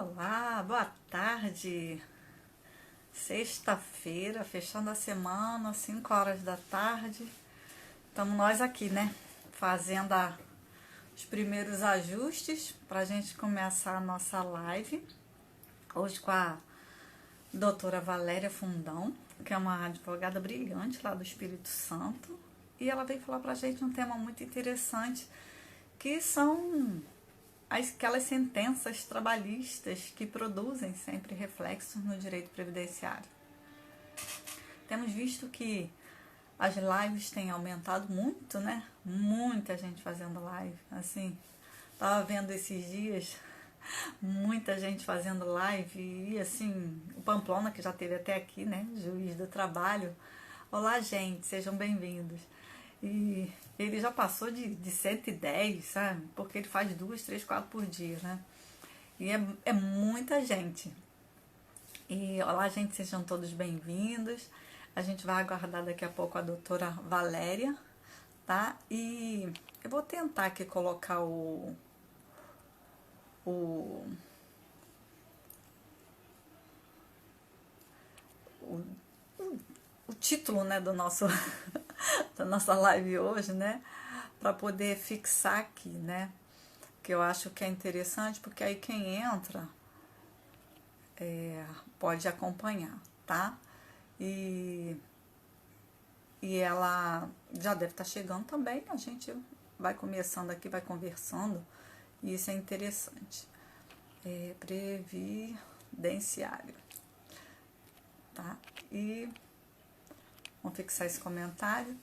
Olá, boa tarde. Sexta-feira, fechando a semana, 5 horas da tarde. Estamos nós aqui, né? Fazendo os primeiros ajustes para a gente começar a nossa live. Hoje com a doutora Valéria Fundão, que é uma advogada brilhante lá do Espírito Santo. E ela veio falar para a gente um tema muito interessante, que são aquelas sentenças trabalhistas que produzem sempre reflexos no direito previdenciário. Temos visto que as lives têm aumentado muito, né? Muita gente fazendo live. Assim, tava vendo esses dias muita gente fazendo live e assim, o Pamplona, que já teve até aqui, né? Juiz do trabalho. Olá, gente, sejam bem-vindos. E ele já passou de 110, sabe? Porque ele faz 2, 3, 4 por dia, né? E é muita gente. E olá, gente, sejam todos bem-vindos. A gente vai aguardar daqui a pouco a doutora Valéria, tá? E eu vou tentar aqui colocar o, o, o título, né, do nosso da nossa live hoje, né? Para poder fixar aqui, né? Que eu acho que é interessante, porque aí quem entra pode acompanhar, tá? E, e ela já deve estar chegando também, a gente vai começando aqui, vai conversando, e isso é interessante. Previdenciário, tá? E vamos fixar esse comentário.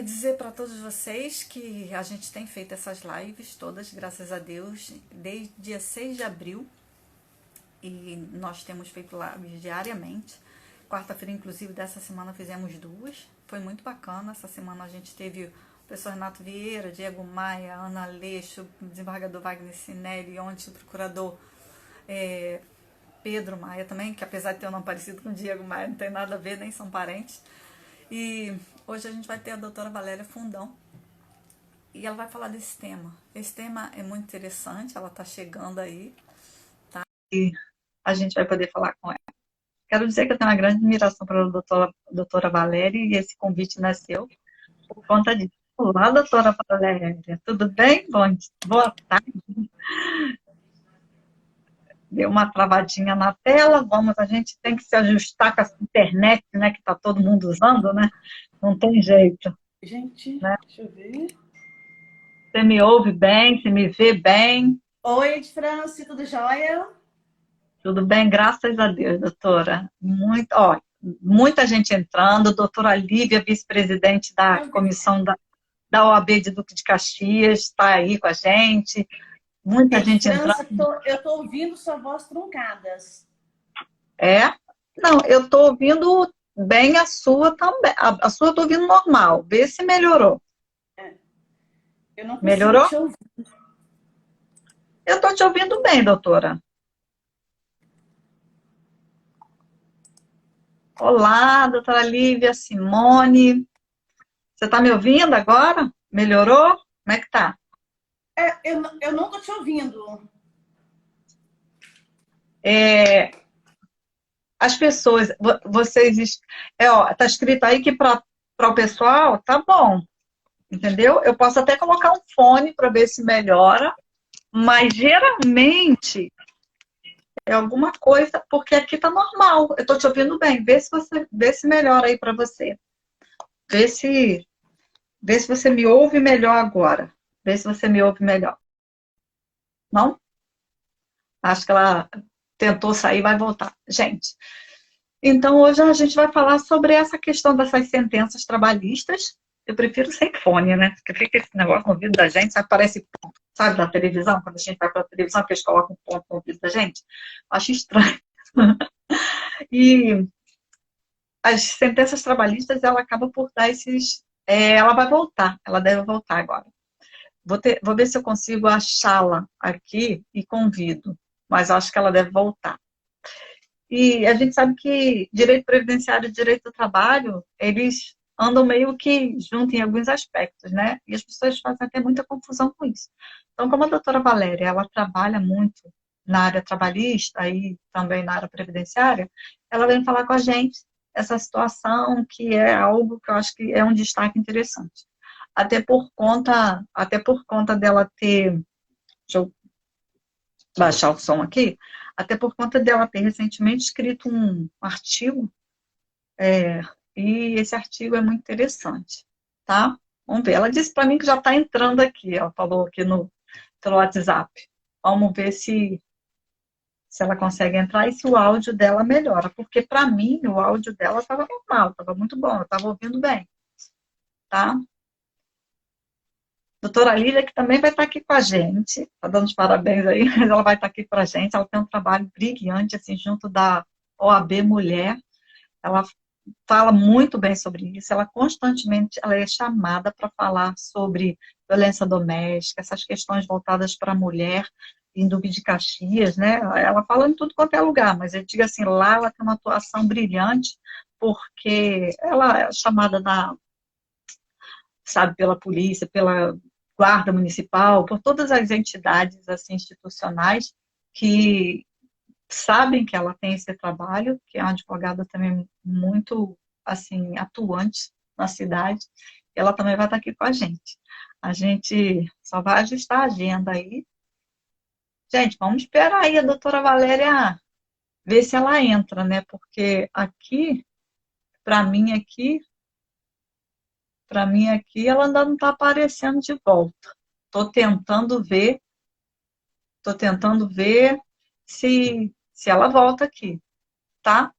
Dizer para todos vocês que a gente tem feito essas lives todas, graças a Deus, desde dia 6 de abril, e nós temos feito lives diariamente. Quarta-feira, inclusive, dessa semana fizemos 2, foi muito bacana. Essa semana a gente teve o professor Renato Vieira, Diego Maia, Ana Aleixo, o desembargador Wagner Sinelli, ontem o procurador Pedro Maia também, que apesar de ter um nome parecido com o Diego Maia, não tem nada a ver, nem são parentes. E hoje a gente vai ter a doutora Valéria Fundão, e ela vai falar desse tema. Esse tema é muito interessante, ela está chegando aí, tá? E a gente vai poder falar com ela. Quero dizer que eu tenho uma grande admiração pela doutora Valéria, e esse convite nasceu por conta disso. Olá, doutora Valéria, tudo bem? Boa tarde. Deu uma travadinha na tela, a gente tem que se ajustar com essa internet, né, que está todo mundo usando, né? Não tem jeito. Gente, Né? deixa eu ver. Você me ouve bem, você me vê bem? Oi, Franci, tudo jóia? Tudo bem, graças a Deus, doutora. Muita gente entrando, doutora Lívia, vice-presidente da comissão da OAB de Duque de Caxias, está aí com a gente. Muita gente entrando. França, eu tô ouvindo sua voz truncadas. É? Não, eu estou ouvindo bem a sua também. A sua eu estou ouvindo normal. Vê se melhorou. Eu não consigo Melhorou? te ouvir. Eu estou te ouvindo bem, doutora. Olá, doutora Lívia, Simone. Você está me ouvindo agora? Melhorou? Como é que tá? Eu não tô te ouvindo. As pessoas, vocês, tá escrito aí que para o pessoal tá bom, entendeu? Eu posso até colocar um fone para ver se melhora, mas geralmente é alguma coisa, porque aqui tá normal. Eu tô te ouvindo bem. Vê se melhora aí para você. Vê se, vê se você me ouve melhor agora. Vê se você me ouve melhor. Não? Acho que ela tentou sair, vai voltar. Gente, então hoje a gente vai falar sobre essa questão dessas sentenças trabalhistas. Eu prefiro sem fone, né? Porque fica esse negócio no ouvido da gente, sabe? Parece, sabe, da televisão, quando a gente vai para a televisão, que eles colocam um ponto no ouvido da gente. Acho estranho. E as sentenças trabalhistas, ela acaba por dar esses. Ela vai voltar, ela deve voltar agora. Vou ver se eu consigo achá-la aqui e convido, mas acho que ela deve voltar. E a gente sabe que direito previdenciário e direito do trabalho, eles andam meio que juntos em alguns aspectos, né? E as pessoas fazem até muita confusão com isso. Então, como a doutora Valéria, ela trabalha muito na área trabalhista e também na área previdenciária, ela vem falar com a gente essa situação, que é algo que eu acho que é um destaque interessante. Até por conta dela ter, deixa eu baixar o som aqui, até por conta dela ter recentemente escrito um artigo, e esse artigo é muito interessante, tá? Vamos ver. Ela disse para mim que já está entrando aqui, ela falou aqui pelo WhatsApp. Vamos ver se ela consegue entrar e se o áudio dela melhora, porque para mim o áudio dela estava normal, estava muito bom, eu estava ouvindo bem, tá? Doutora Lília, que também vai estar aqui com a gente, está dando os parabéns aí, mas ela vai estar aqui com a gente, ela tem um trabalho brilhante, assim, junto da OAB Mulher, ela fala muito bem sobre isso, ela constantemente ela é chamada para falar sobre violência doméstica, essas questões voltadas para a mulher, em Duque de Caxias, né? Ela fala em tudo quanto é lugar, mas eu digo assim, lá ela tem uma atuação brilhante, porque ela é chamada sabe, pela polícia, pela guarda municipal, por todas as entidades assim, institucionais que sabem que ela tem esse trabalho, que é uma advogada também muito, assim, atuante na cidade, e ela também vai estar aqui com a gente. A gente só vai ajustar a agenda aí. Gente, vamos esperar aí a doutora Valéria ver se ela entra, né? Porque aqui, para mim aqui, ela ainda não está aparecendo de volta. Estou tentando ver se ela volta aqui, tá?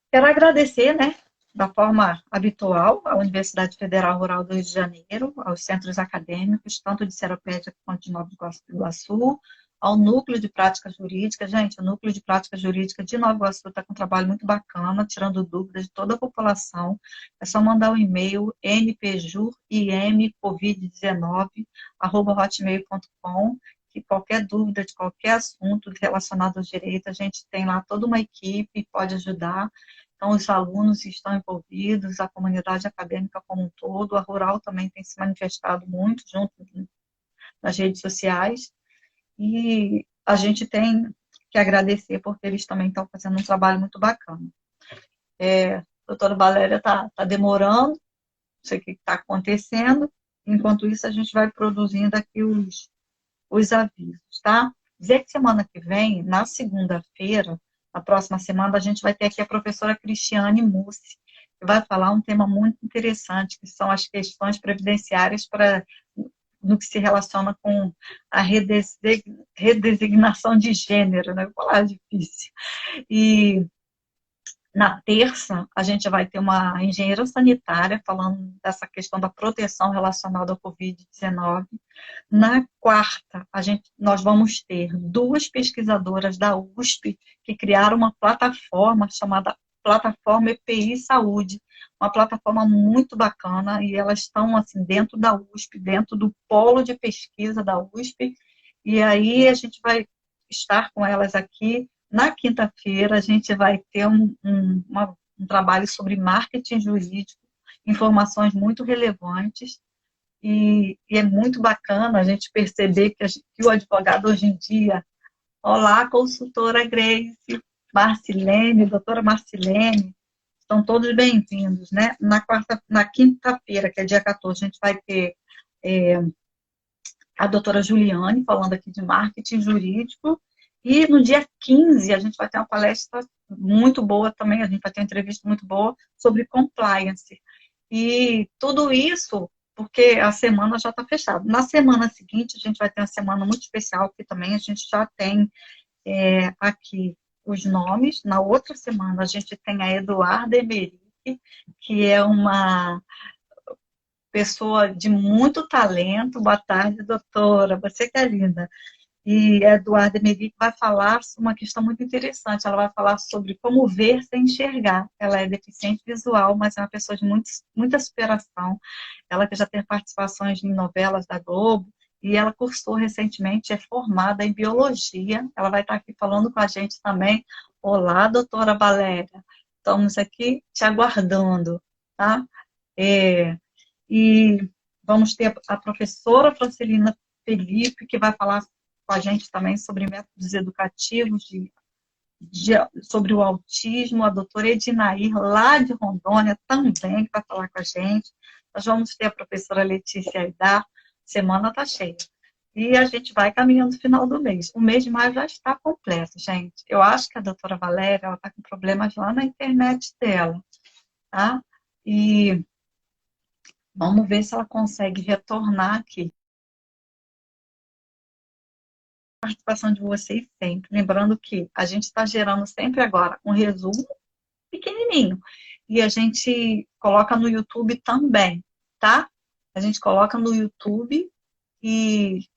Quero agradecer, né, da forma habitual, à Universidade Federal Rural do Rio de Janeiro, aos centros acadêmicos, tanto de Seropédica quanto de Nova Iguaçu, ao Núcleo de Prática Jurídica. Gente, o Núcleo de Prática Jurídica de Nova Iguaçu está com um trabalho muito bacana, tirando dúvidas de toda a população. É só mandar um e-mail, npjurimcovid19@hotmail.com, que qualquer dúvida de qualquer assunto relacionado ao direito, a gente tem lá toda uma equipe, pode ajudar. Então, os alunos estão envolvidos, a comunidade acadêmica como um todo, a Rural também tem se manifestado muito junto nas redes sociais, e a gente tem que agradecer porque eles também estão fazendo um trabalho muito bacana. A doutora Valéria está demorando, não sei o que está acontecendo, enquanto isso a gente vai produzindo aqui os avisos, tá? Dizer que semana que vem, na segunda-feira, na próxima semana, a gente vai ter aqui a professora Cristiane Mussi, que vai falar um tema muito interessante, que são as questões previdenciárias no que se relaciona com a redesignação de gênero, né? Vou falar difícil. E na terça, a gente vai ter uma engenheira sanitária falando dessa questão da proteção relacionada ao Covid-19. Na quarta, nós vamos ter duas pesquisadoras da USP que criaram uma plataforma chamada Plataforma EPI Saúde, uma plataforma muito bacana, e elas estão assim, dentro da USP, dentro do polo de pesquisa da USP, e aí a gente vai estar com elas aqui. Na quinta-feira, a gente vai ter um trabalho sobre marketing jurídico, informações muito relevantes, e é muito bacana a gente perceber que o advogado hoje em dia, olá, consultora Grace, Marcilene, doutora Marcilene, estão todos bem-vindos, né? Na quinta-feira, que é dia 14, a gente vai ter a doutora Juliane falando aqui de marketing jurídico, e no dia 15 a gente vai ter uma palestra muito boa também, a gente vai ter uma entrevista muito boa sobre compliance. E tudo isso porque a semana já está fechada. Na semana seguinte, a gente vai ter uma semana muito especial, que também a gente já tem aqui os nomes. Na outra semana, a gente tem a Eduarda Emerick, que é uma pessoa de muito talento. Boa tarde, doutora. Você que é linda. E a Eduarda Emerick vai falar sobre uma questão muito interessante. Ela vai falar sobre como ver sem enxergar. Ela é deficiente visual, mas é uma pessoa de muita superação. Ela que já tem participações em novelas da Globo, e ela cursou recentemente, é formada em biologia. Ela vai estar aqui falando com a gente também. Olá, doutora Valéria. Estamos aqui te aguardando, tá? E vamos ter a professora Francelina Felipe, que vai falar com a gente também sobre métodos educativos, sobre o autismo, a doutora Edinair, lá de Rondônia, também, que vai falar com a gente. Nós vamos ter a professora Letícia Aidar, semana está cheia. E a gente vai caminhando no final do mês. O mês de maio já está completo, gente. Eu acho que a doutora Valéria, ela está com problemas lá na internet dela, tá? E vamos ver se ela consegue retornar aqui. A participação de vocês sempre. Lembrando que a gente está gerando sempre agora um resumo pequenininho. E a gente coloca no YouTube também, tá? A gente coloca no YouTube e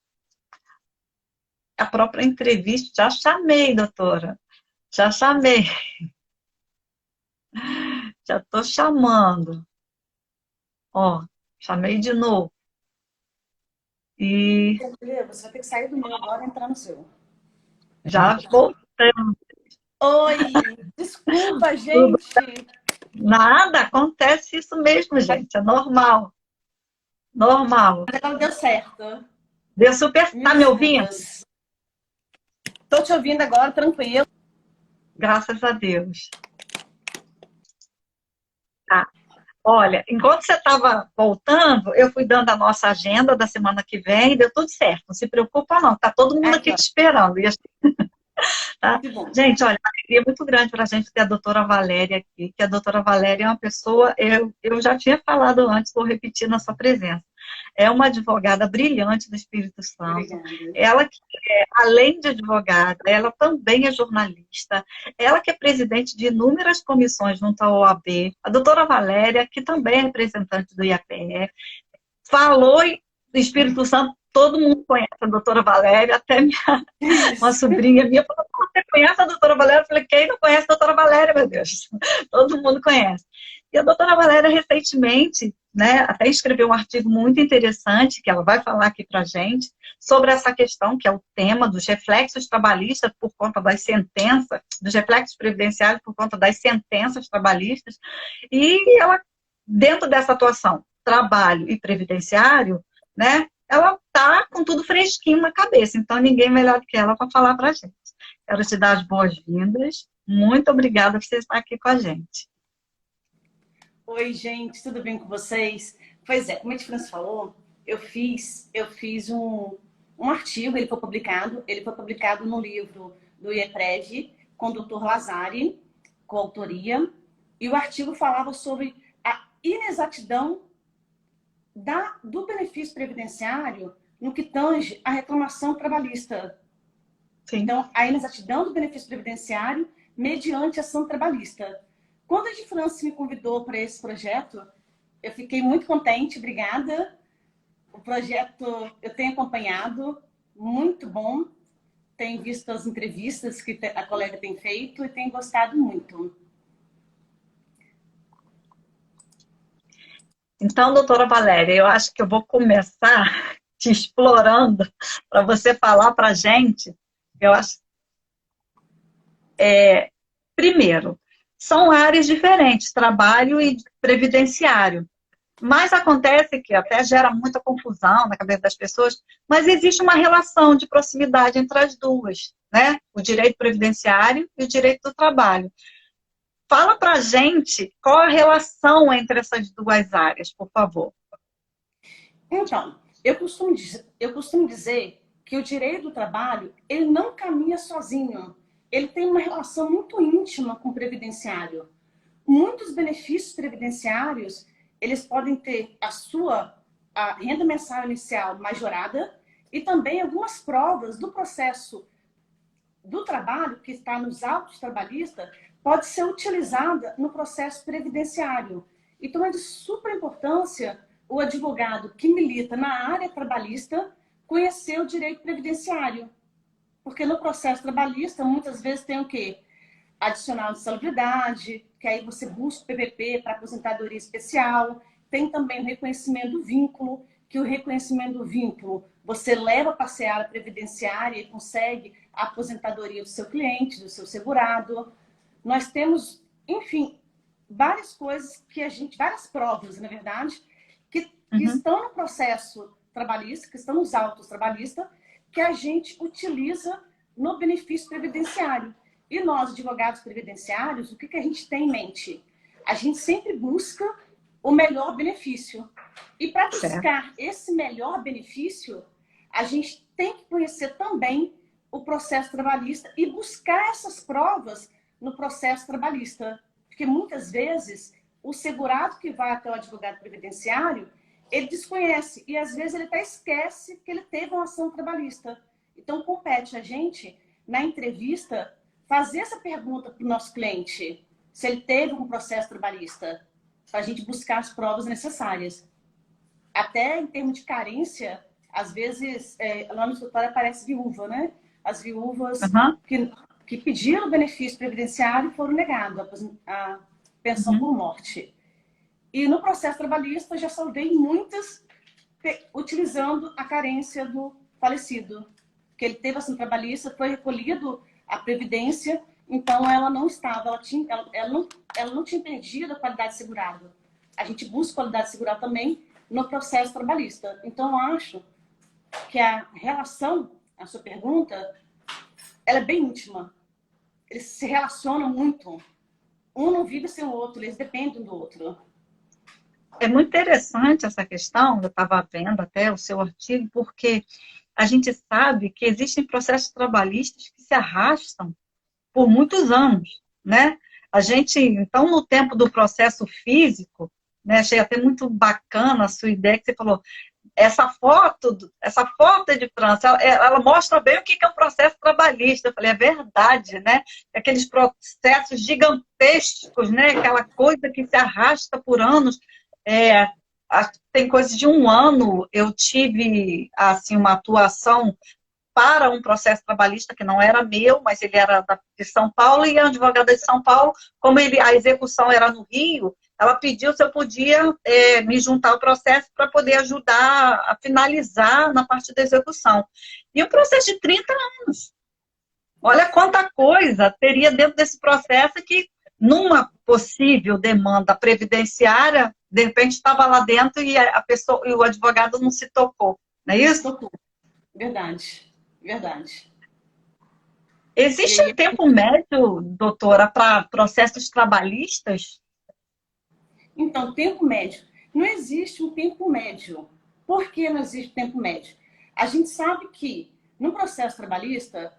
a própria entrevista, já chamei, doutora. Já chamei. Já estou chamando. Ó, chamei de novo. E Você vai ter que sair do meu agora e entrar no seu. já voltei. Oi, desculpa, gente. Nada, acontece isso mesmo, gente. É normal. Normal. Mas agora deu certo. Deu super. Mil Tá me ouvindo? desculpas. Tô te ouvindo agora, tranquilo. Graças a Deus. Tá. Olha, enquanto você estava voltando, eu fui dando a nossa agenda da semana que vem e deu tudo certo. Não se preocupa, não. Tá todo mundo aqui te esperando. Tá? Gente, olha, uma alegria muito grande para a gente ter a doutora Valéria aqui, que a doutora Valéria é uma pessoa, eu já tinha falado antes, vou repetir na sua presença. É uma advogada brilhante do Espírito Santo. Obrigada. Ela que além de advogada, ela também é jornalista. Ela que é presidente de inúmeras comissões junto à OAB. A doutora Valéria, que também é representante do IAPE, falou do Espírito Santo, todo mundo conhece a doutora Valéria, até uma sobrinha minha falou, você conhece a doutora Valéria? Eu falei, quem não conhece a doutora Valéria, meu Deus? Todo mundo conhece. E a doutora Valéria, recentemente, né, até escreveu um artigo muito interessante, que ela vai falar aqui pra gente, sobre essa questão, que é o tema dos reflexos trabalhistas por conta das sentenças, dos reflexos previdenciários por conta das sentenças trabalhistas, e ela, dentro dessa atuação, trabalho e previdenciário, né, ela tá com tudo fresquinho na cabeça, então ninguém melhor do que ela para falar pra gente. Quero te dar as boas-vindas, muito obrigada por você estar aqui com a gente. Oi, gente, tudo bem com vocês? Pois é, como a França falou, eu fiz um artigo, ele foi publicado no livro do IEPREV, com o Dr. Lazari, com autoria, e o artigo falava sobre a inexatidão do benefício previdenciário no que tange à reclamação trabalhista. Sim. Então, a inexatidão do benefício previdenciário mediante ação trabalhista. Quando a de França me convidou para esse projeto, eu fiquei muito contente, obrigada. O projeto eu tenho acompanhado, muito bom. Tenho visto as entrevistas que a colega tem feito e tenho gostado muito. Então, doutora Valéria, eu acho que eu vou começar te explorando para você falar para a gente. Eu acho. Primeiro, são áreas diferentes, trabalho e previdenciário. Mas acontece que até gera muita confusão na cabeça das pessoas, mas existe uma relação de proximidade entre as duas, né? O direito previdenciário e o direito do trabalho. Fala pra gente qual a relação entre essas duas áreas, por favor. Então, eu costumo dizer que o direito do trabalho, ele não caminha sozinho. Ele tem uma relação muito íntima com o previdenciário. Muitos benefícios previdenciários, eles podem ter a renda mensal inicial majorada e também algumas provas do processo do trabalho que está nos autos trabalhistas pode ser utilizada no processo previdenciário. Então, é de super importância o advogado que milita na área trabalhista conhecer o direito previdenciário. Porque no processo trabalhista, muitas vezes tem o quê? Adicional de salubridade, que aí você busca o PPP para aposentadoria especial. Tem também o reconhecimento do vínculo, que o reconhecimento do vínculo você leva para a seara previdenciária e consegue a aposentadoria do seu cliente, do seu segurado. Nós temos, enfim, várias coisas várias provas, na verdade, que estão no processo trabalhista, questão dos autos trabalhistas, que a gente utiliza no benefício previdenciário. E nós, advogados previdenciários, o que a gente tem em mente? A gente sempre busca o melhor benefício. E para buscar esse melhor benefício, a gente tem que conhecer também o processo trabalhista e buscar essas provas no processo trabalhista. Porque muitas vezes o segurado que vai até o advogado previdenciário, ele desconhece e às vezes ele até esquece que ele teve uma ação trabalhista. Então compete a gente, na entrevista, fazer essa pergunta para o nosso cliente, se ele teve um processo trabalhista, para a gente buscar as provas necessárias. Até em termos de carência, às vezes, lá no escritório aparece viúva, né? As viúvas que pediram o benefício previdenciário foram negados a pensão por morte. E no processo trabalhista, eu já salvei muitas utilizando a carência do falecido. Que ele teve ação trabalhista, foi recolhido a previdência, então ela não estava, ela não tinha perdido a qualidade segurada. A gente busca qualidade segurada também no processo trabalhista. Então, eu acho que a relação, a sua pergunta, ela é bem íntima. Eles se relacionam muito. Um não vive sem o outro, eles dependem um do outro. É muito interessante essa questão, eu estava vendo até o seu artigo, porque a gente sabe que existem processos trabalhistas que se arrastam por muitos anos, né? A gente, então, no tempo do processo físico, né, achei até muito bacana a sua ideia que você falou, essa foto de França, ela mostra bem o que é um processo trabalhista. Eu falei, é verdade, né? Aqueles processos gigantescos, né? Aquela coisa que se arrasta por anos. Tem coisa de 1 ano, eu tive assim, uma atuação para um processo trabalhista que não era meu, mas ele era de São Paulo, e a advogada de São Paulo, como a execução era no Rio, ela pediu se eu podia me juntar ao processo para poder ajudar a finalizar na parte da execução. E um processo de 30 anos. Olha quanta coisa teria dentro desse processo que, numa possível demanda previdenciária, de repente estava lá dentro e a pessoa, e o advogado não se tocou. Não é isso? Verdade, verdade. Existe um tempo médio, doutora, para processos trabalhistas? Então, tempo médio. Não existe um tempo médio. Por que não existe tempo médio? A gente sabe que, no processo trabalhista,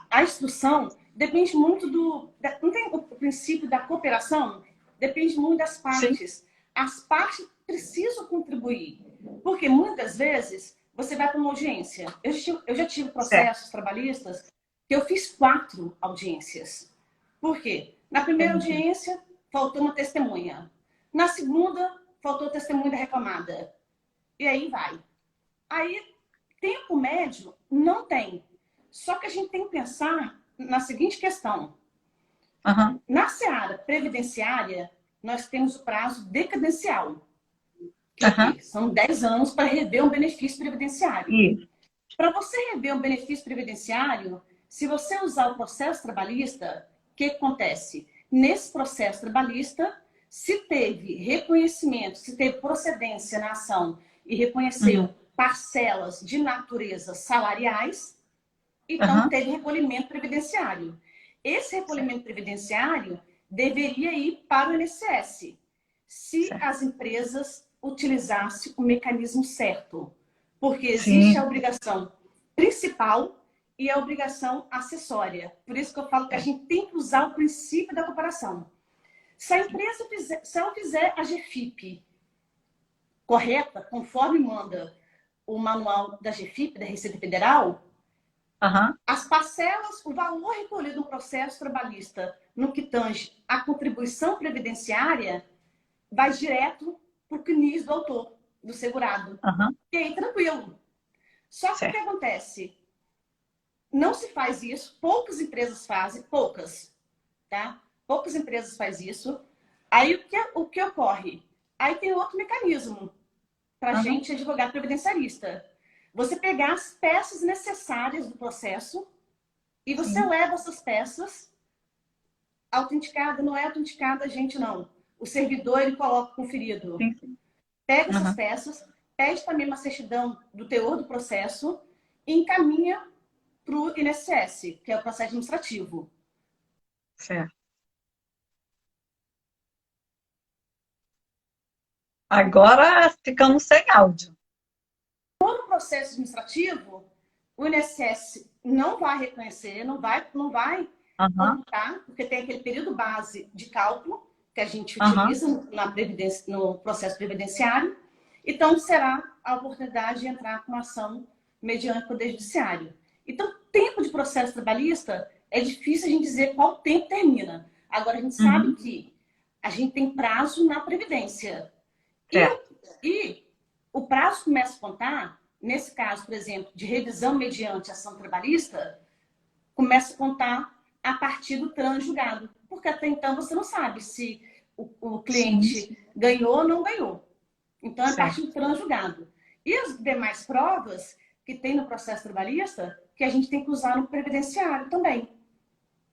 a instrução depende muito não tem o princípio da cooperação? Depende muito das partes. Sim. As partes precisam contribuir. Porque, muitas vezes, você vai para uma audiência. Eu já tive processos trabalhistas que eu fiz 4 audiências. Por quê? Na primeira audiência, faltou uma testemunha. Na segunda, faltou testemunha da reclamada. E aí vai. Aí, tempo médio, não tem. Só que a gente tem que pensar na seguinte questão. Na seara previdenciária, nós temos o prazo decadencial. Que são 10 anos para rever um benefício previdenciário. Para você rever um benefício previdenciário, se você usar o processo trabalhista, o que acontece? Nesse processo trabalhista, se teve reconhecimento, se teve procedência na ação e reconheceu parcelas de natureza salariais, então teve recolhimento previdenciário. Esse recolhimento previdenciário deveria ir para o INSS, se as empresas utilizassem o mecanismo certo. Porque existe a obrigação principal e a obrigação acessória. Por isso que eu falo que a gente tem que usar o princípio da cooperação. Se a empresa fizer a GFIP correta, conforme manda o manual da GFIP, da Receita Federal, as parcelas, o valor recolhido no processo trabalhista no que tange a contribuição previdenciária, vai direto para o CNIS do autor, do segurado. E aí, tranquilo. Só que o que acontece? Não se faz isso, poucas empresas fazem, poucas, tá? Poucas empresas fazem isso. Aí, o que ocorre? Aí tem outro mecanismo para a gente, advogado previdenciarista. Você pegar as peças necessárias do processo e você leva essas peças autenticada, não é autenticada a gente, não. O servidor, ele coloca conferido. Pega essas peças, pede também uma certidão do teor do processo e encaminha para o INSS, que é o processo administrativo. Certo. Agora ficamos sem áudio. No processo administrativo, o INSS não vai reconhecer, não vai computar, porque tem aquele período base de cálculo que a gente utiliza no processo previdenciário. Então, será a oportunidade de entrar com uma ação mediante o Poder Judiciário. Então, tempo de processo trabalhista é difícil a gente dizer qual tempo termina. Agora, a gente sabe que a gente tem prazo na Previdência. E o prazo começa a contar, nesse caso, por exemplo, de revisão mediante ação trabalhista, começa a contar a partir do transjulgado. Porque até então você não sabe se o cliente ganhou ou não ganhou. Então, é a partir do transjulgado. E as demais provas que tem no processo trabalhista, que a gente tem que usar no previdenciário também.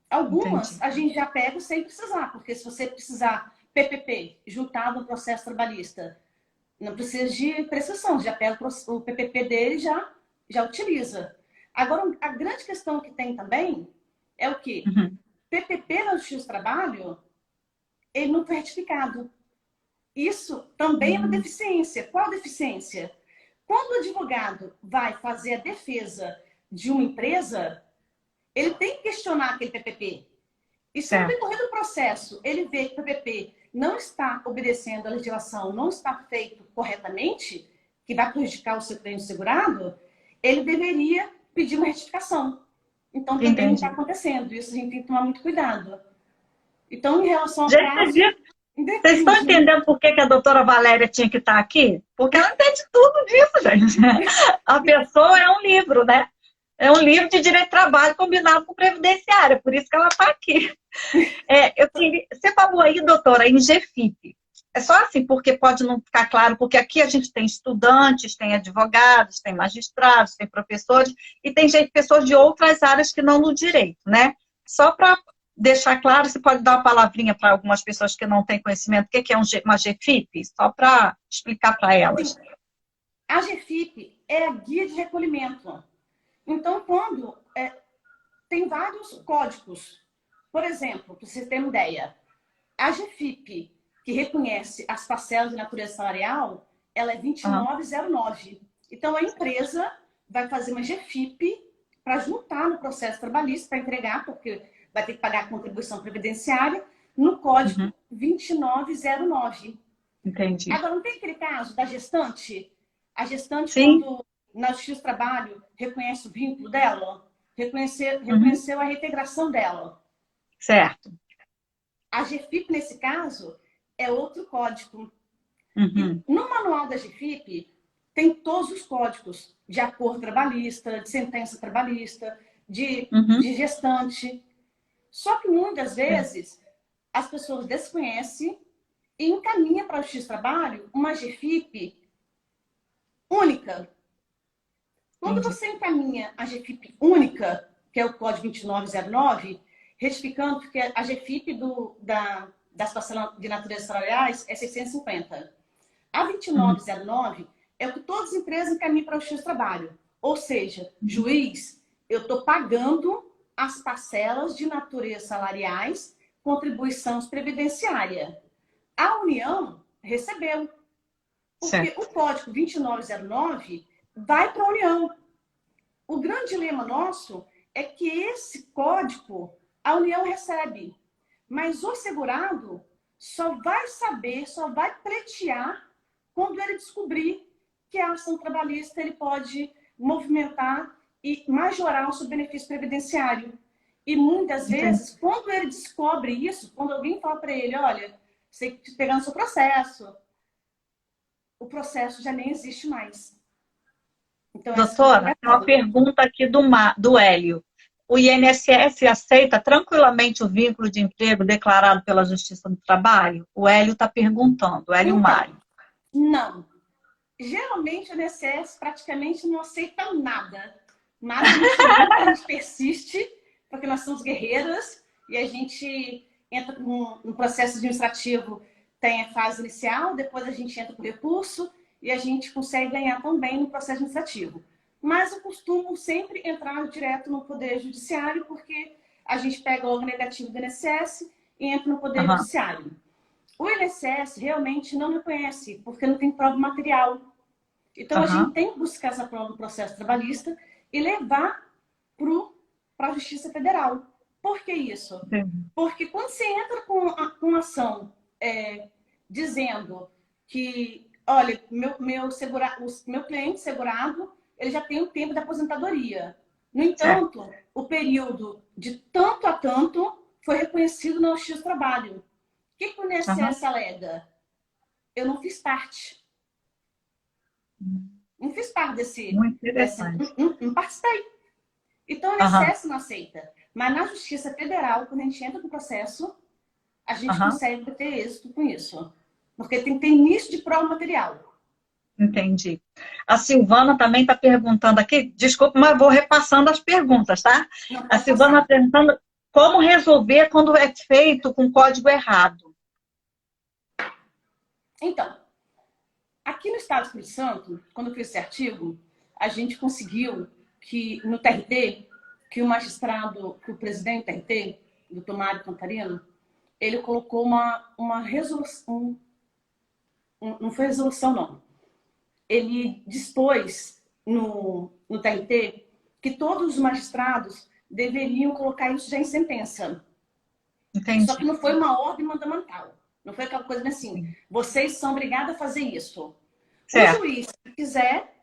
Algumas a gente já pega sem precisar, porque se você precisar PPP juntado no processo trabalhista, não precisa de prescrição, já pega o PPP dele e já utiliza. Agora, a grande questão que tem também é o quê? PPP na Justiça do Trabalho, ele não foi retificado. Isso também é uma deficiência. Qual deficiência? Quando o advogado vai fazer a defesa de uma empresa, ele tem que questionar aquele PPP. E se no decorrer do processo ele vê que o PPP não está obedecendo a legislação, não está feito corretamente, que vai prejudicar o seu cliente segurado, ele deveria pedir uma retificação. Então, também não está acontecendo. Isso a gente tem que tomar muito cuidado. Então, em relação ao prazo... Vocês estão entendendo por que a doutora Valéria tinha que estar aqui? Porque ela entende tudo disso, gente. A pessoa é um livro, né? É um livro de direito de trabalho combinado com previdenciária, por isso que ela está aqui. Você falou aí, doutora, em GFIP. É só assim, porque pode não ficar claro, porque aqui a gente tem estudantes, tem advogados, tem magistrados, tem professores, e tem pessoas de outras áreas que não no direito, né? Só para deixar claro, você pode dar uma palavrinha para algumas pessoas que não têm conhecimento, o que é uma GFIP? Só para explicar para elas. A GFIP é a guia de recolhimento. Então, quando tem vários códigos, por exemplo, para vocês terem uma ideia, a GFIP, que reconhece as parcelas de natureza salarial, ela é 2909. Então, a empresa vai fazer uma GFIP para juntar no processo trabalhista, para entregar, porque vai ter que pagar a contribuição previdenciária, no código 2909. Entendi. Agora, não tem aquele caso da gestante? A gestante, quando na Justiça do Trabalho reconhece o vínculo dela, reconheceu a reintegração dela. Certo. A GFIP, nesse caso, é outro código. E no manual da GFIP, tem todos os códigos de acordo trabalhista, de sentença trabalhista, de gestante. Só que muitas vezes as pessoas desconhecem e encaminham para a Justiça do Trabalho uma GFIP única. Quando você encaminha a GFIP única, que é o código 2909, retificando, porque a GFIP das parcelas de natureza salariais é 650. A 2909 é o que todas as empresas encaminham para o Justiça do Trabalho. Ou seja, juiz, eu estou pagando as parcelas de natureza salariais, contribuição previdenciária. A União recebeu. Porque o código 2909 vai para a União. O grande dilema nosso é que esse código a União recebe, mas o segurado só vai saber, só vai pleitear quando ele descobrir que a ação trabalhista ele pode movimentar e majorar o seu benefício previdenciário. E muitas vezes, quando ele descobre isso, quando alguém fala para ele, olha, você tem que pegar no seu processo, o processo já nem existe mais. Então, doutora, tem uma pergunta aqui do Hélio. O INSS aceita tranquilamente o vínculo de emprego declarado pela Justiça do Trabalho? O Hélio está perguntando, o Hélio Mário. Não. Geralmente o INSS praticamente não aceita nada. Mas a gente persiste, porque nós somos guerreiras e a gente entra no processo administrativo, tem a fase inicial, depois a gente entra com recurso e a gente consegue ganhar também no processo administrativo. Mas eu costumo sempre entrar direto no Poder Judiciário, porque a gente pega o negativo do INSS e entra no Poder Judiciário. O INSS realmente não reconhece, porque não tem prova material. Então, a gente tem que buscar essa prova do processo trabalhista e levar para a Justiça Federal. Por que isso? Porque quando você entra com ação dizendo que, olha, meu cliente segurado, ele já tem um tempo de aposentadoria. No entanto, o período de tanto a tanto foi reconhecido na Justiça do Trabalho. O que o INSS alega? Eu não fiz parte. Não fiz parte desse... Muito interessante. Não participei. Então, o INSS não aceita. Mas na Justiça Federal, quando a gente entra no processo, a gente consegue ter êxito com isso. Porque tem que ter início de prova material. Entendi. A Silvana também está perguntando aqui, desculpa, mas vou repassando as perguntas, tá? A Silvana está perguntando como resolver quando é feito com código errado. Então, aqui no Estado do Espírito Santo, quando eu fiz esse artigo, a gente conseguiu que no TRT, que o magistrado, que o presidente do TRT, doutor Mário Cantarino, ele colocou uma resolução, não foi resolução não, ele dispôs no TRT que todos os magistrados deveriam colocar isso já em sentença. Entendi. Só que não foi uma ordem mandamental. Não foi aquela coisa assim, vocês são obrigados a fazer isso. Certo. O juiz, se quiser,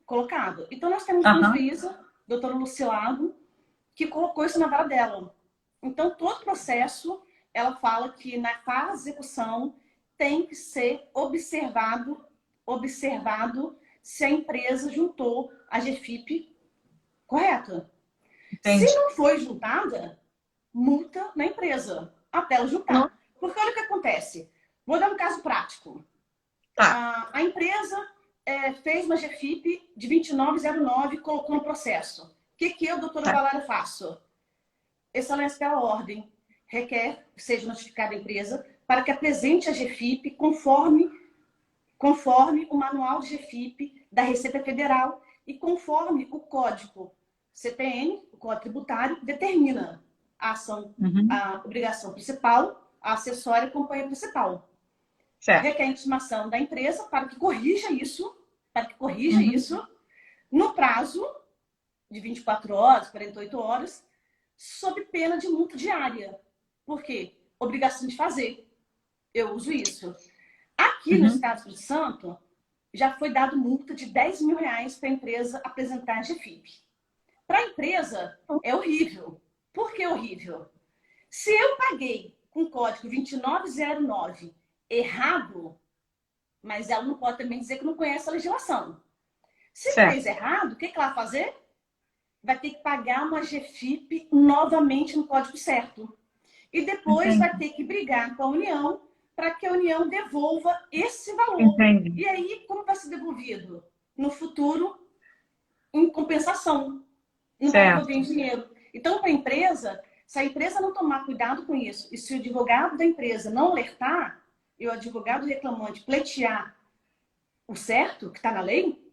colocado. Então, nós temos uma juíza, doutora Lucilado, que colocou isso na vara dela. Então, todo processo, ela fala que na fase de execução tem que ser observado se a empresa juntou a GFIP correta. Entendi. Se não foi juntada, multa na empresa, até ela juntar. Porque olha o que acontece. Vou dar um caso prático. A empresa fez uma GFIP de 2909 e colocou no processo. O que eu, doutora Valéria, faço? Excelência pela ordem, requer que seja notificada a empresa para que apresente a GFIP conforme o manual de GFIP da Receita Federal e conforme o código CTN, o Código Tributário, determina a ação, a obrigação principal, a acessória e a companhia principal. Certo. Requer a intimação da empresa para que corrija isso, no prazo de 24 horas, 48 horas, sob pena de multa diária. Por quê? Obrigação de fazer. Eu uso isso. Aqui no Estado do Espírito Santo, já foi dado multa de R$10 mil para a empresa apresentar a GFIP. Para a empresa, é horrível. Por que horrível? Se eu paguei com o código 2909 errado, mas ela não pode também dizer que não conhece a legislação. Se fez errado, o que ela vai fazer? Vai ter que pagar uma GFIP novamente no código certo. E depois vai ter que brigar com a União para que a União devolva esse valor. E aí, como vai ser devolvido? No futuro, em compensação. Não vai devolver em dinheiro. Então, para a empresa, se a empresa não tomar cuidado com isso, e se o advogado da empresa não alertar, e o advogado reclamante pleitear o certo, que está na lei,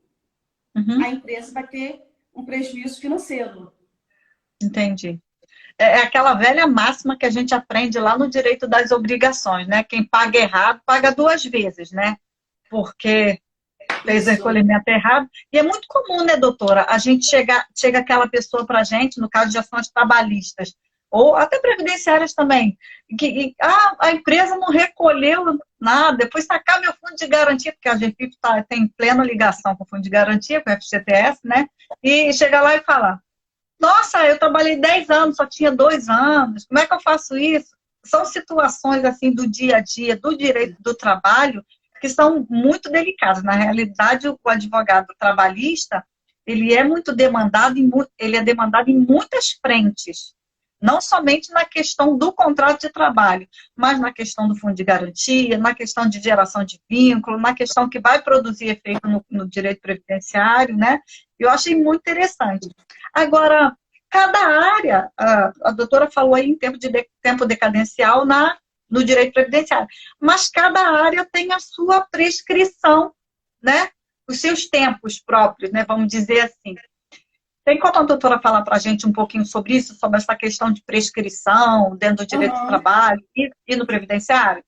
a empresa vai ter um prejuízo financeiro. Entendi. É aquela velha máxima que a gente aprende lá no direito das obrigações, né? Quem paga errado, paga duas vezes, né? Porque fez o recolhimento errado. E é muito comum, né, doutora? A gente chega aquela pessoa para a gente, no caso de ações trabalhistas, ou até previdenciárias também, que a empresa não recolheu nada, depois sacar meu fundo de garantia, porque a GFIP tem plena ligação com o fundo de garantia, com o FGTS, né? E chega lá e fala, nossa, eu trabalhei 10 anos, só tinha 2 anos, como é que eu faço isso? São situações assim do dia a dia, do direito do trabalho, que são muito delicadas. Na realidade, o advogado trabalhista, ele é muito demandado, ele é demandado em muitas frentes. Não somente na questão do contrato de trabalho, mas na questão do fundo de garantia, na questão de geração de vínculo, na questão que vai produzir efeito no direito previdenciário, né? Eu achei muito interessante. Agora, cada área, a doutora falou aí em tempo decadencial no direito previdenciário, mas cada área tem a sua prescrição, né? Os seus tempos próprios, né? Vamos dizer assim. Tem como a doutora falar para a gente um pouquinho sobre isso, sobre essa questão de prescrição dentro do direito do Aham. trabalho e no previdenciário?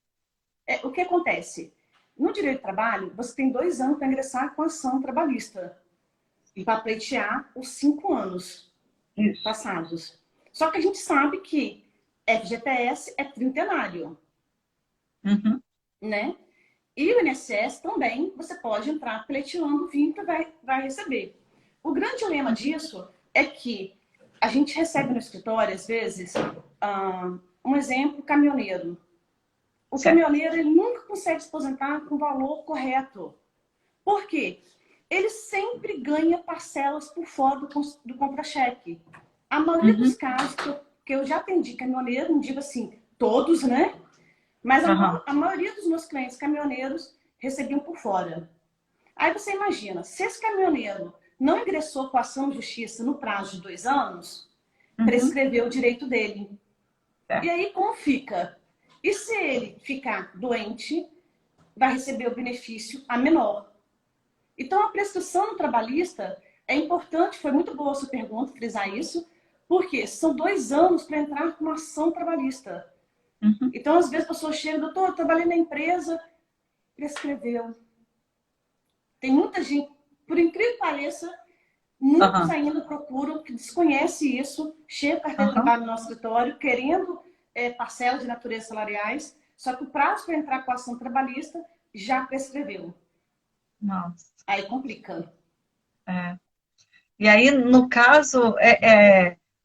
O que acontece? No direito do trabalho, você tem 2 anos para ingressar com a ação trabalhista, para pleitear os 5 anos Isso. passados. Só que a gente sabe que FGTS é trintenário, Uhum. né? E o INSS também, você pode entrar pleiteando o vínculo e vai receber. O grande dilema disso é que a gente recebe no escritório, às vezes, um exemplo, caminhoneiro. O Certo. caminhoneiro, ele nunca consegue se aposentar com o valor correto. Por quê? Ele sempre ganha parcelas por fora do contra-cheque. A maioria dos Uhum. casos que eu já atendi caminhoneiro, não digo assim, todos, né? Mas Uhum. a maioria dos meus clientes caminhoneiros recebiam por fora. Aí você imagina, se esse caminhoneiro não ingressou com a ação de justiça no prazo de 2 anos, Uhum. prescreveu o direito dele. E Certo. aí como fica? E se ele ficar doente, vai receber o benefício a menor. Então a prescrição no trabalhista é importante, foi muito boa a sua pergunta, frisar isso, porque são 2 anos para entrar com uma ação trabalhista. Uhum. Então, às vezes, a pessoa chega, doutor, eu trabalhei na empresa, prescreveu. Tem muita gente, por incrível que pareça, muitos Uhum. ainda procuram, que desconhece isso, chega a carteira de Uhum. trabalho no nosso escritório, querendo parcelas de natureza salariais, só que o prazo para entrar com a ação trabalhista já prescreveu. Nossa. Aí complica. É. E aí, no caso,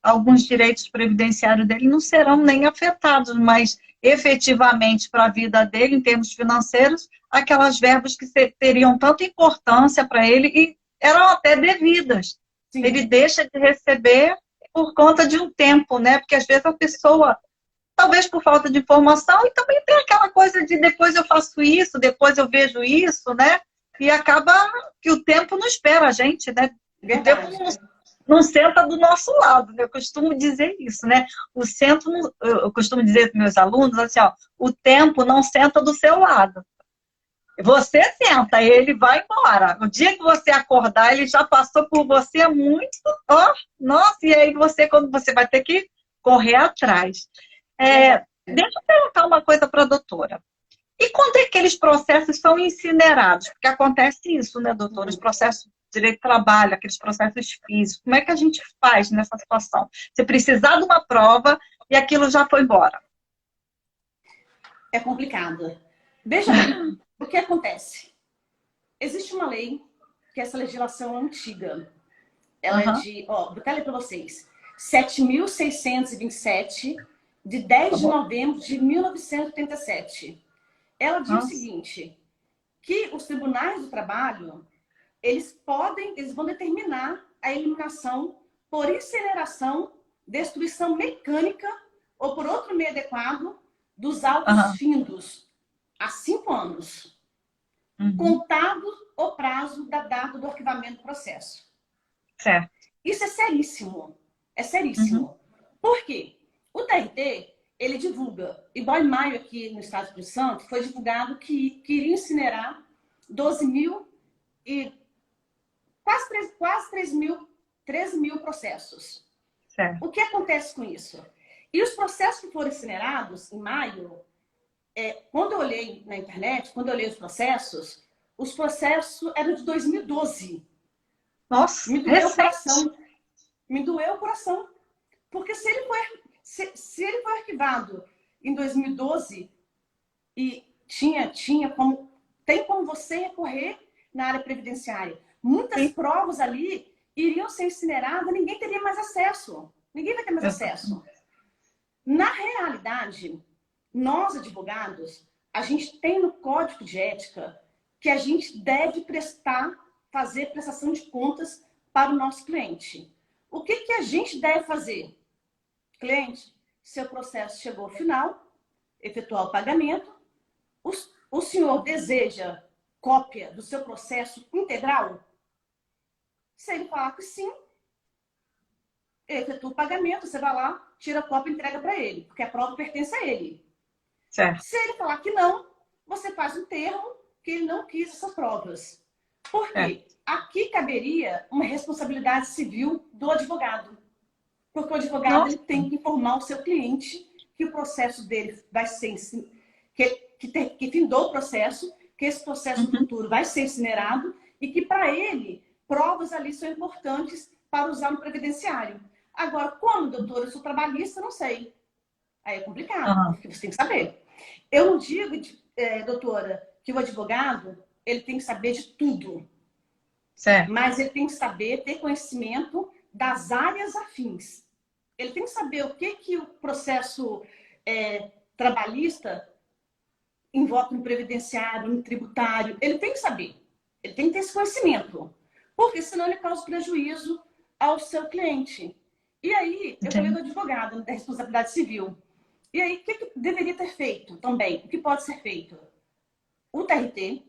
alguns direitos previdenciários dele não serão nem afetados, mas efetivamente para a vida dele, em termos financeiros, aquelas verbas que teriam tanta importância para ele e eram até devidas. Ele Sim, deixa de receber por conta de um tempo, né? Porque às vezes a pessoa, talvez por falta de informação, e também tem aquela coisa de depois eu faço isso, depois eu vejo isso, né? E acaba que o tempo não espera a gente, né? O tempo verdade. não senta do nosso lado, né? Eu costumo dizer isso, né? Eu costumo dizer para meus alunos assim, ó, o tempo não senta do seu lado. Você senta, ele vai embora. O dia que você acordar, ele já passou por você muito, ó, nossa, e aí quando você vai ter que correr atrás. Verdade. Deixa eu perguntar uma coisa para a doutora. E quando é que aqueles processos são incinerados? Porque acontece isso, né, doutora? Os processos de direito de trabalho, aqueles processos físicos. Como é que a gente faz nessa situação? Se precisar de uma prova e aquilo já foi embora. É complicado. Veja bem, o que acontece? Existe uma lei, que essa legislação é antiga. Ela é Aham, vou até ler para vocês, 7.627, de tá 10 de bom. novembro de 1987. Ela diz o Nossa. seguinte, que os tribunais do trabalho, eles vão determinar a eliminação por incineração, destruição mecânica ou por outro meio adequado dos autos Aham, findos há 5 anos, uhum, contado o prazo da data do arquivamento do processo. certo. Isso é seríssimo. É Uhum, seríssimo. Por quê? O TRT, ele divulga, igual em maio aqui no Estado do Espírito Santo, foi divulgado que iria incinerar 12 mil e quase 13 mil processos. certo. O que acontece com isso? E os processos que foram incinerados em maio, quando eu olhei na internet, quando eu olhei os processos eram de 2012. Nossa, Me doeu o recente. coração. Me doeu o coração. Porque se ele foi arquivado em 2012 e tem como você recorrer na área previdenciária. Muitas Sim, provas ali iriam ser incineradas, ninguém teria mais acesso. Ninguém vai ter mais acesso. exatamente. Na realidade, nós advogados, a gente tem no Código de Ética que a gente deve fazer prestação de contas para o nosso cliente. O que a gente deve fazer? Cliente, seu processo chegou ao final, efetuar o pagamento. O senhor deseja cópia do seu processo integral? Se ele falar que sim, efetua o pagamento, você vai lá, tira a cópia e entrega para ele, porque a prova pertence a ele. Certo. Se ele falar que não, você faz um termo que ele não quis essas provas. Por É. quê? Aqui caberia uma responsabilidade civil do advogado. Porque o advogado Nossa. ele tem que informar o seu cliente que o processo dele vai ser que findou o processo, que esse processo no Uhum. futuro vai ser incinerado e que, para ele, provas ali são importantes para usar no previdenciário. Agora, como, doutora, eu sou trabalhista, não sei. Aí é complicado, Aham. porque você tem que saber. Eu não digo, doutora, que o advogado ele tem que saber de tudo, Certo. mas ele tem que saber, ter conhecimento das áreas afins. Ele tem que saber o que o processo trabalhista invoca no previdenciário, no tributário. Ele tem que saber. Ele tem que ter esse conhecimento. Porque senão ele causa prejuízo ao seu cliente. E aí, eu falei do Entendi. advogado, da responsabilidade civil. E aí, o que deveria ter feito também? O que pode ser feito? O TRT,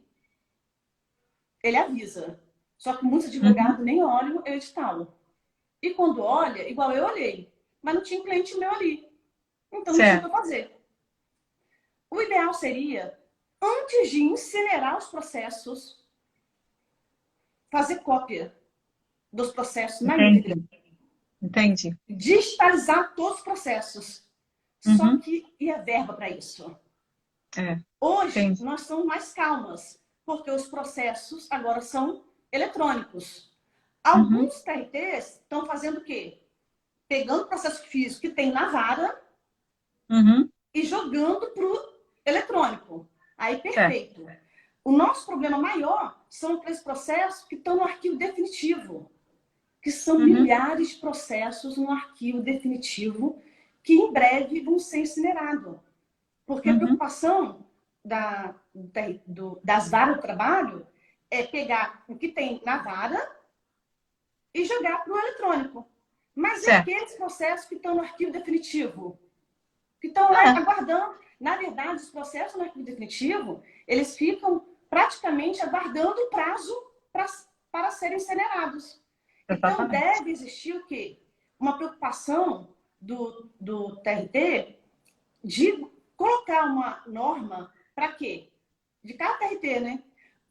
ele avisa. Só que muitos Uhum. advogados nem olham o edital. E quando olha, igual eu olhei, mas não tinha cliente meu ali. Então não tinha o que Certo. eu fazer. O ideal seria, antes de incinerar os processos, fazer cópia dos processos na íntegra. Entendi. Entendi. Digitalizar todos os processos. Só Uhum. que e a verba para isso? É. Hoje, Entendi. nós somos mais calmas, porque os processos agora são eletrônicos. Uhum. Alguns TRTs estão fazendo o quê? Pegando o processo físico que tem na vara Uhum. e jogando para o eletrônico. Aí, Certo. perfeito. O nosso problema maior são aqueles processos que estão no arquivo definitivo, que são Uhum. milhares de processos no arquivo definitivo que em breve vão ser incinerados. Porque a Uhum. preocupação das varas do trabalho é pegar o que tem na vara e jogar para o eletrônico. Mas e Certo. aqueles processos que estão no arquivo definitivo? Que estão lá É. aguardando. Na verdade, os processos no arquivo definitivo, eles ficam praticamente aguardando o prazo para serem incinerados. Então, Exatamente. deve existir o quê? Uma preocupação do TRT de colocar uma norma para quê? De cada TRT, né?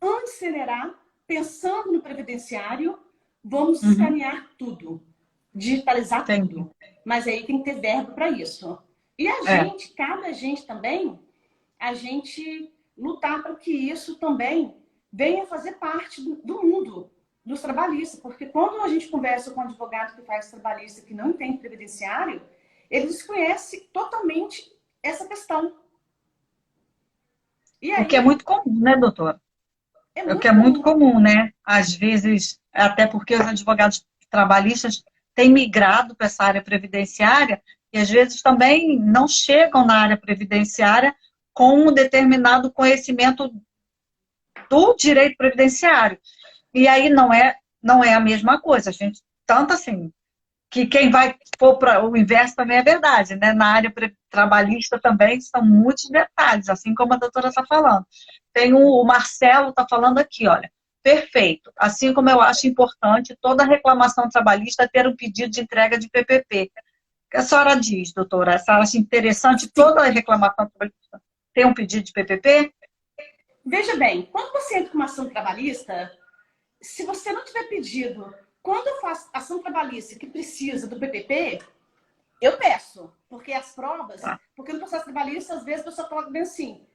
Antes de incinerar, pensando no previdenciário, vamos Uhum. escanear tudo, digitalizar Entendi. tudo. Mas aí tem que ter verbo para isso. E a É. gente, cabe a gente também, a gente lutar para que isso também venha fazer parte do mundo dos trabalhistas. Porque quando a gente conversa com um advogado que faz trabalhista que não entende previdenciário, ele desconhece totalmente essa questão. E O que é aí, muito comum, né, doutora? é É o que muito é muito comum. comum, né? Às vezes, até porque os advogados trabalhistas têm migrado para essa área previdenciária e às vezes também não chegam na área previdenciária com um determinado conhecimento do direito previdenciário. E aí não é a mesma coisa. A gente, tanto assim, que quem vai pôr para o inverso também é verdade, né? Na área trabalhista também são muitos detalhes, assim como a doutora está falando. Tem o Marcelo está falando aqui, olha, perfeito. Assim como eu acho importante toda reclamação trabalhista ter um pedido de entrega de PPP. O que a senhora diz, doutora? A senhora acha interessante Sim. toda reclamação trabalhista ter um pedido de PPP? Veja bem, quando você entra com uma ação trabalhista, se você não tiver pedido, quando eu faço ação trabalhista que precisa do PPP, eu peço. Porque as provas, Tá. porque no processo trabalhista, às vezes a pessoa coloca bem assim,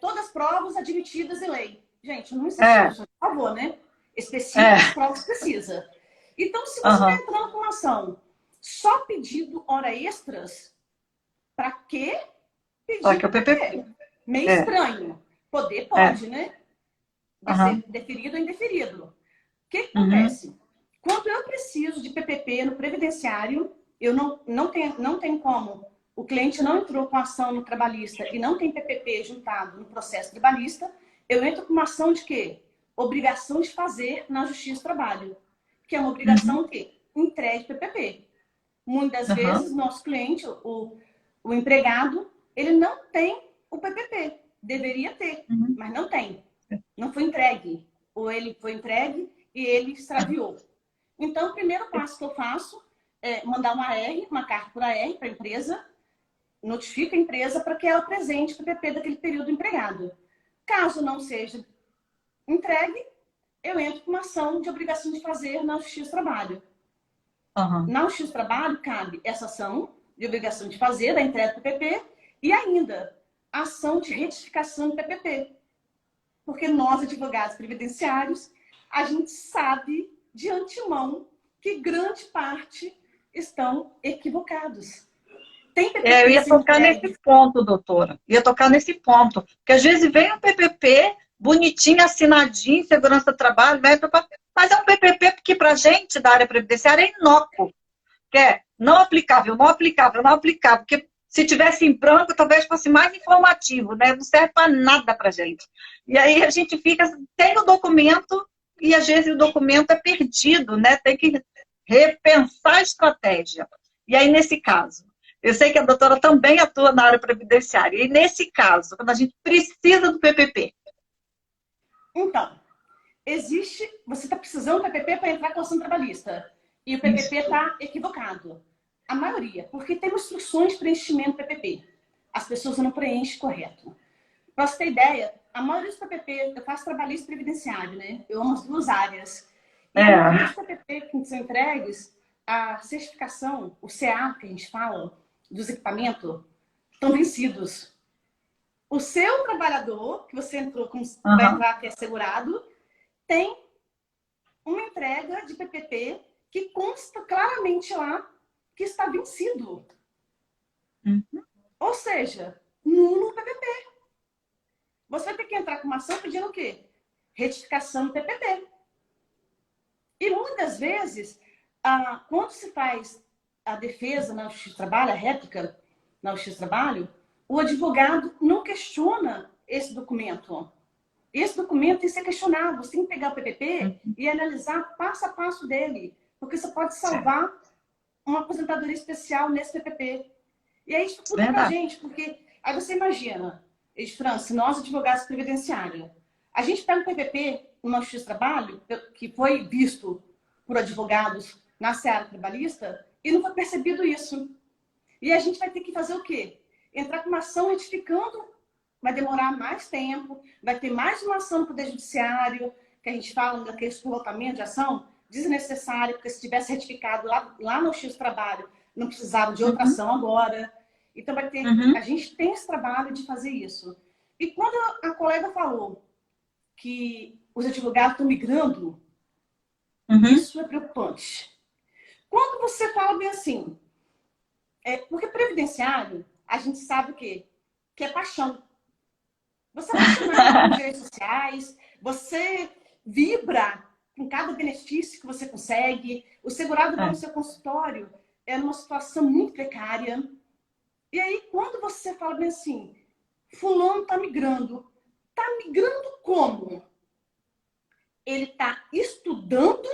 todas as provas admitidas em lei. Gente, não existe É, isso, por favor, né? Específico as é, provas que precisa. Então, se você está aham. entrando com uma ação só pedindo hora extras, para que Só pedir que o PPP. PPP? Meio É, estranho. Poder é, pode, né? De aham. ser deferido ou indeferido. O que Uhum, acontece? Quando eu preciso de PPP no previdenciário, eu não tenho como. O cliente não entrou com ação no trabalhista e não tem PPP juntado no processo trabalhista, eu entro com uma ação de quê? Obrigação de fazer na Justiça do Trabalho. Que é uma uhum, obrigação que entregue PPP. Muitas das aham, vezes, nosso cliente, o empregado, ele não tem o PPP. Deveria ter, uhum. mas não tem. Não foi entregue. Ou ele foi entregue e ele extraviou. Então, o primeiro passo que eu faço é mandar uma carta por AR para a empresa, notifica a empresa para que ela apresente o PPP daquele período empregado. Caso não seja entregue, eu entro com uma ação de obrigação de fazer na Justiça do Trabalho. Uhum. Na Justiça do Trabalho cabe essa ação de obrigação de fazer, da entrega do PPP, e ainda a ação de retificação do PPP. Porque nós, advogados previdenciários, a gente sabe de antemão que grande parte estão equivocados. Tem PPP Eu ia tocar nesse ponto, doutora. Ia tocar nesse ponto. Porque às vezes vem um PPP bonitinho, assinadinho, segurança do trabalho, mas é um PPP que para a gente da área previdenciária é inócuo. Que é não aplicável, não aplicável, não aplicável. Porque se tivesse em branco, talvez fosse mais informativo, né? Não serve para nada para a gente. E aí a gente fica, tem o documento e às vezes o documento é perdido, né? Tem que repensar a estratégia. E aí, nesse caso, eu sei que a doutora também atua na área previdenciária. E nesse caso, quando a gente precisa do PPP? Então, você está precisando do PPP para entrar com a ação trabalhista. E o PPP está equivocado. A maioria, porque tem instruções de preenchimento do PPP. As pessoas não preenchem correto. Para você ter ideia, a maioria dos PPP, eu faço trabalhista e previdenciário, né? Eu amo as duas áreas. E a maioria dos PPP que são entregues, a certificação, o CA, que a gente fala, dos equipamentos, estão vencidos. O seu trabalhador, que você entrou, vai entrar que é segurado, tem uma entrega de PPP que consta claramente lá que está vencido. Ou seja, nulo PPP. Você vai ter que entrar com uma ação pedindo o quê? Retificação do PPP. E muitas vezes, quando se faz a defesa na Justiça do Trabalho, a réplica na Justiça do Trabalho, o advogado não questiona esse documento. Esse documento tem que ser questionado. Você tem que pegar o PPP e analisar passo a passo dele. Porque você pode salvar uma aposentadoria especial nesse PPP. E aí isso tudo pra gente, porque aí você imagina, França, nós advogados previdenciários, a gente pega um PPP no Justiça do Trabalho, que foi visto por advogados na seara trabalhista, e não foi percebido isso. E a gente vai ter que fazer o quê? Entrar com uma ação retificando, vai demorar mais tempo, vai ter mais uma ação no Poder Judiciário, que a gente fala daquele colocamento de ação, desnecessário, porque se tivesse retificado lá no Justiça do Trabalho, não precisava de outra ação agora. Então, vai ter, a gente tem esse trabalho de fazer isso. E quando a colega falou que os advogados estão migrando, isso é preocupante. Quando você fala bem assim, porque previdenciário, a gente sabe o quê? Que é paixão. Você é apaixonado por direitos sociais, você vibra com cada benefício que você consegue. O segurado vai no seu consultório é numa situação muito precária. E aí, quando você fala bem assim, fulano está migrando como? Ele está estudando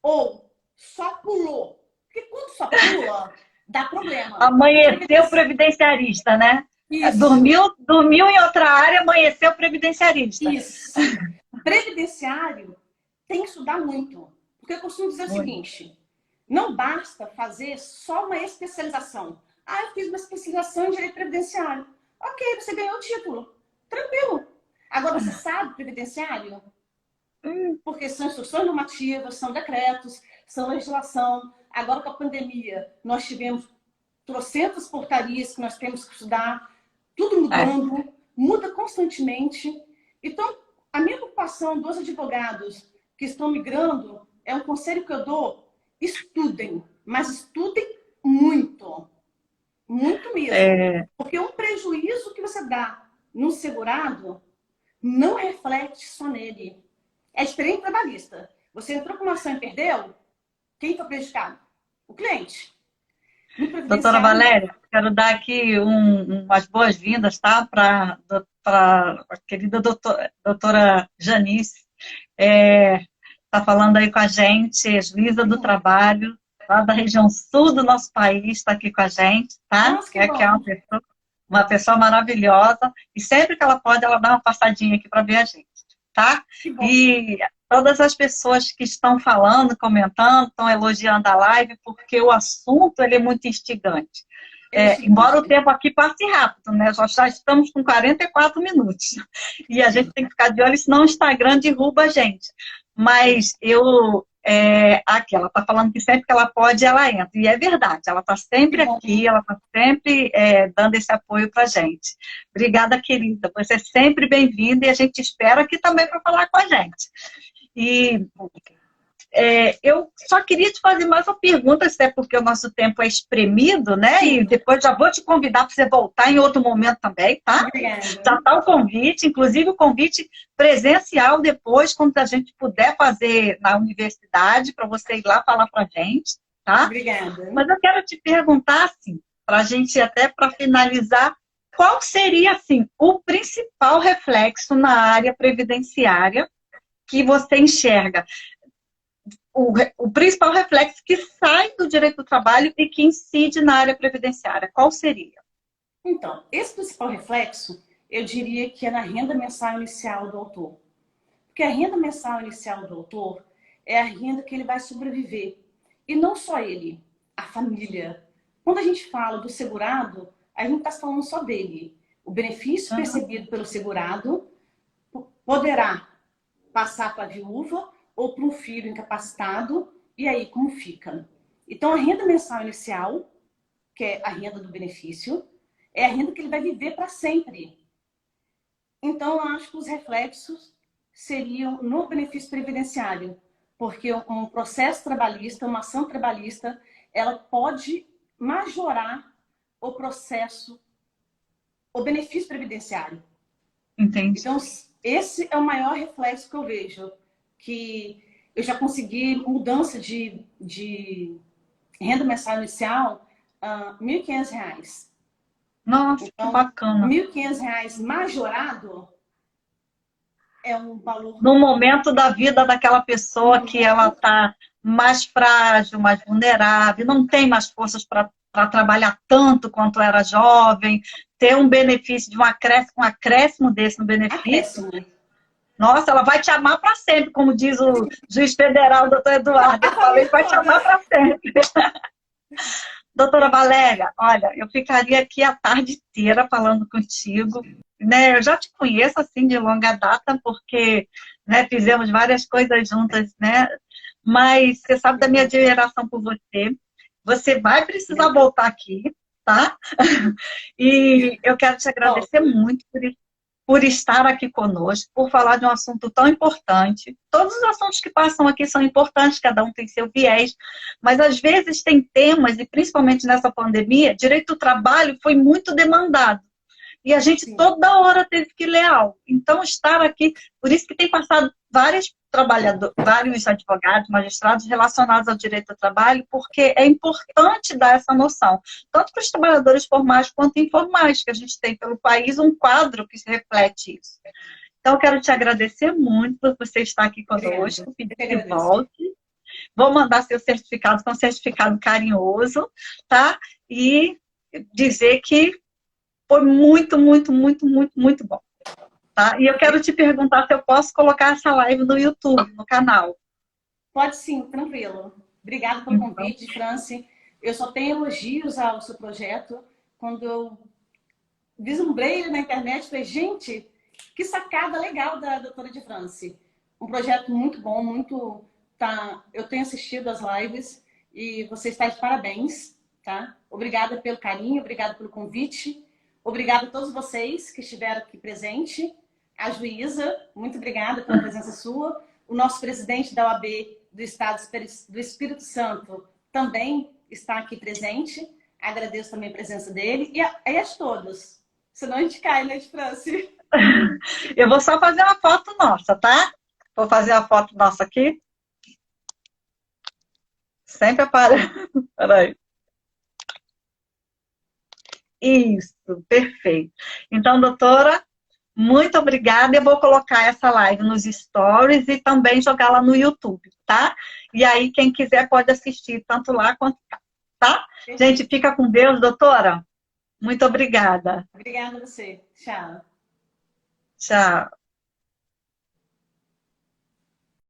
ou só pulou? Porque quando só pula, dá problema. Amanheceu previdenciarista, né? Isso. Dormiu em outra área, amanheceu previdenciarista. Isso. Previdenciário tem que estudar muito. Porque eu costumo dizer o seguinte, não basta fazer só uma especialização. Eu fiz uma especialização em direito previdenciário. Ok, você ganhou o título. Tranquilo. Agora, você sabe previdenciário? Porque são instruções normativas, são decretos, são legislação. Agora, com a pandemia, nós tivemos trocentas portarias que nós temos que estudar. Tudo mudando, muda constantemente. Então, a minha preocupação dos advogados que estão migrando é um conselho que eu dou: estudem, mas estudem muito. Muito mesmo. Porque um prejuízo que você dá no segurado não reflete só nele. É diferente trabalhista. Você entrou com uma ação e perdeu, quem foi prejudicado? O cliente. Doutora Valéria, quero dar aqui umas boas-vindas, tá? Para a querida doutora Janice. Está falando aí com a gente, Luísa do Trabalho, lá da região sul do nosso país, está aqui com a gente, tá? Nossa, que é uma pessoa maravilhosa, e sempre que ela pode, ela dá uma passadinha aqui para ver a gente, tá? E todas as pessoas que estão falando, comentando, estão elogiando a live, porque o assunto ele é muito instigante. Embora o tempo aqui passe rápido, né? Já estamos com 44 minutos. E a gente tem que ficar de olho, senão o Instagram derruba a gente. Mas aqui, ela está falando que sempre que ela pode, ela entra. E é verdade, ela está sempre aqui, ela está sempre dando esse apoio para a gente. Obrigada, querida. Você é sempre bem-vinda e a gente espera aqui também para falar com a gente. E eu só queria te fazer mais uma pergunta, até porque o nosso tempo é espremido, né? Sim. E depois já vou te convidar para você voltar em outro momento também, tá? Obrigada. Já está o convite, inclusive o convite presencial depois, quando a gente puder fazer na universidade, para você ir lá falar para a gente, tá? Obrigada. Mas eu quero te perguntar, assim, para a gente até para finalizar, qual seria, assim, o principal reflexo na área previdenciária que você enxerga? O principal reflexo que sai do direito do trabalho e que incide na área previdenciária, qual seria? Então, esse principal reflexo, eu diria que é na renda mensal inicial do autor. Porque a renda mensal inicial do autor é a renda que ele vai sobreviver. E não só ele, a família. Quando a gente fala do segurado, a gente está falando só dele. O benefício percebido pelo segurado poderá passar para a viúva ou para um filho incapacitado, e aí como fica? Então a renda mensal inicial, que é a renda do benefício, é a renda que ele vai viver para sempre. Então eu acho que os reflexos seriam no benefício previdenciário, porque um processo trabalhista, uma ação trabalhista, ela pode majorar o processo, o benefício previdenciário. Entendi. Então esse é o maior reflexo que eu vejo, que eu já consegui mudança de renda mensal inicial, R$1.500. Nossa, então, que bacana. R$1.500 majorado é um valor... No momento da vida daquela pessoa que ela está mais frágil, mais vulnerável, não tem mais forças para trabalhar tanto quanto era jovem, ter um benefício de um acréscimo desse no benefício... Nossa, ela vai te amar para sempre, como diz o juiz federal, doutor Eduardo. Eu falei, vai te amar para sempre. Doutora Valéria, olha, eu ficaria aqui a tarde inteira falando contigo. Né? Eu já te conheço assim de longa data, porque né, fizemos várias coisas juntas, né? Mas você sabe da minha admiração por você. Você vai precisar voltar aqui, tá? E eu quero te agradecer muito por estar aqui conosco, por falar de um assunto tão importante. Todos os assuntos que passam aqui são importantes, cada um tem seu viés, mas às vezes tem temas, e principalmente nessa pandemia, direito do trabalho foi muito demandado. E a gente toda hora teve que ler algo. Então, estar aqui, por isso que tem passado vários advogados, magistrados relacionados ao direito do trabalho, porque é importante dar essa noção, tanto para os trabalhadores formais quanto informais, que a gente tem pelo país um quadro que se reflete isso. Então, eu quero te agradecer muito por você estar aqui conosco, pedir que volte. Vou mandar seu certificado, que é um certificado carinhoso, tá? E dizer que foi muito, muito, muito, muito, muito bom. Tá? E eu quero te perguntar se eu posso colocar essa live no YouTube, no canal. Pode sim, tranquilo. Obrigada pelo convite, Franci. Eu só tenho elogios ao seu projeto. Quando eu vislumbrei ele na internet, falei, gente, que sacada legal da doutora de Franci. Um projeto muito bom, muito... Eu tenho assistido as lives e você está de parabéns, tá? Obrigada pelo carinho, obrigada pelo convite. Obrigada a todos vocês que estiveram aqui presente. A juíza, muito obrigada pela presença sua. O nosso presidente da OAB do Estado do Espírito Santo também está aqui presente. Agradeço também a presença dele. E a todos. Senão a gente cai, né, de Franci? Eu vou só fazer uma foto nossa, tá? Vou fazer a foto nossa aqui. Sempre aparece. Peraí. Isso, perfeito. Então, doutora, muito obrigada. Eu vou colocar essa live nos stories e também jogá-la no YouTube, tá? E aí, quem quiser pode assistir, tanto lá quanto cá, tá? Gente, fica com Deus, doutora. Muito obrigada. Obrigada a você. Tchau. Tchau.